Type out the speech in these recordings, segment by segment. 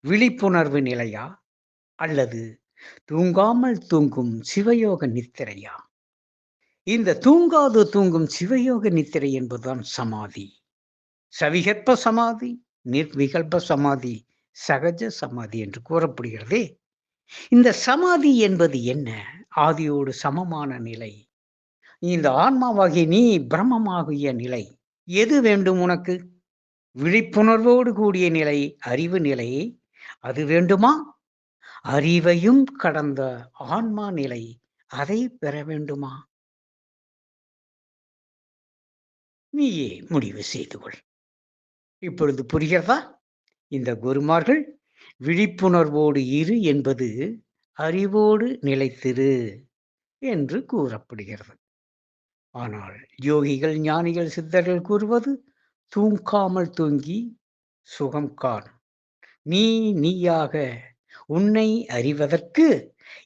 விழிப்புணர்வு நிலையா? அல்லது தூங்காமல் தூங்கும் சிவயோக நித்திரையா? இந்த தூங்காது தூங்கும் சிவயோக நித்திரை என்பதுதான் சமாதி. சவிகற்ப சமாதி, நிர்விகல்ப சமாதி, சகஜ சமாதி என்று கூறப்படுகிறதே. இந்த சமாதி என்பது என்ன? ஆதியோடு சமமான நிலை. இந்த ஆன்மாவாகிய நீ பிரம்மமாகிய நிலை. எது வேண்டும் உனக்கு? விழிப்புணர்வோடு கூடிய நிலை, அறிவு நிலை. அது வேண்டுமா? அறிவையும் கடந்த ஆன்மா நிலை. அதை பெற வேண்டுமா? நீயே முடிவு செய்து கொள். இப்பொழுது புரிகிறதா? இந்த குருமார்கள் விழிப்புணர்வோடு இரு என்பது அறிவோடு நிலைத்திரு என்று கூறப்படுகிறது. ஆனால் யோகிகள், ஞானிகள், சித்தர்கள் கூறுவது தூங்காமல் தூங்கி சுகம் காண். நீ நீயாக உன்னை அறிவதற்கு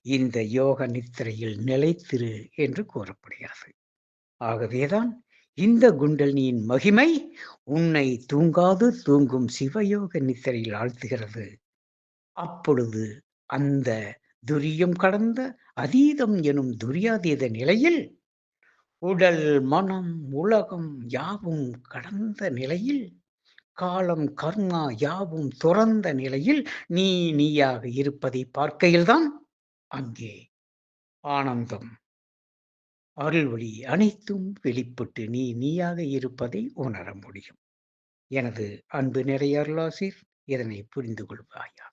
இந்த யோக நித்திரையில் நிலைத்திரு என்று கூறப்படுகிறது. ஆகவேதான் இந்த குண்டலினியின் மகிமை உன்னை தூங்காது தூங்கும் சிவயோக நித்திரையில் ஆழ்த்துகிறது. அப்பொழுது அந்த துரியம் கடந்த அதீதம் எனும் துரியாதீத நிலையில் உடல், மனம், உலகம் யாவும் கடந்த நிலையில், காலம், கர்மா யாவும் துறந்த நிலையில் நீ நீயாக இருப்பதை பார்க்கையில்தான் அங்கே ஆனந்தம், அருள்வழி அனைத்தும் வெளிப்பட்டு நீ நீயாக இருப்பதை உணர முடியும். எனது அன்பு நிறைய அருளாசீர், இதனை புரிந்து கொள்வாயா?